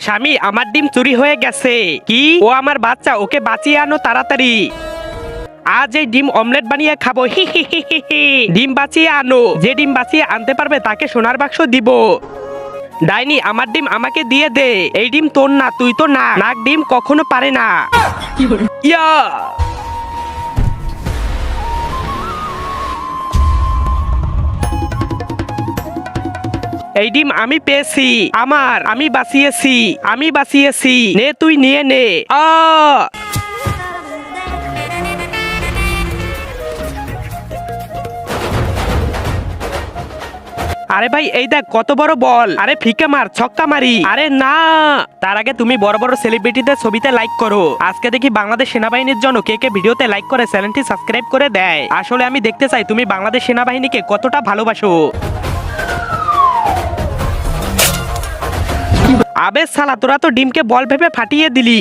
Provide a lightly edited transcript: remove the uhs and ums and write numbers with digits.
স্বামী আমার ডিম চুরি হয়ে গেছে। কি? ও আমার বাচ্চা, ওকে বাঁচিয়ে আনো তাড়াতাড়ি। আজ এই ডিম অমলেট বানিয়ে খাবো। হি হি হি হি হি। ডিম বাঁচিয়ে আনো, যে ডিম বাঁচিয়ে আনতে পারবে তাকে সোনার বাক্স দিব। ডাইনি আমার ডিম আমাকে দিয়ে দে। এই ডিম তোর না, তুই তো না, নাক ডিম কখনো পারে না। ইয়া এই ডিম আমি পেয়েছি, আমার, আমি বাঁচিয়েছি, আমি বাঁচিয়েছি। নে তুই নিয়ে নে। আরে ভাই এই দেখ কত বড় বল। আরে ফিকে মার, ছক্কা মারি। আরে না, তার আগে তুমি বড় বড় সেলিব্রিটিদের ছবিতে লাইক করো। আজকে দেখি বাংলাদেশ সেনাবাহিনীর জন্য কে কে ভিডিওতে লাইক করে চ্যানেলটি সাবস্ক্রাইব করে দেয়। আসলে আমি দেখতে চাই তুমি বাংলাদেশ সেনাবাহিনীকে কতটা ভালোবাসো। আবে শালা, তোরা তো ডিমকে বল ভেবে ফাটিয়ে দিলি।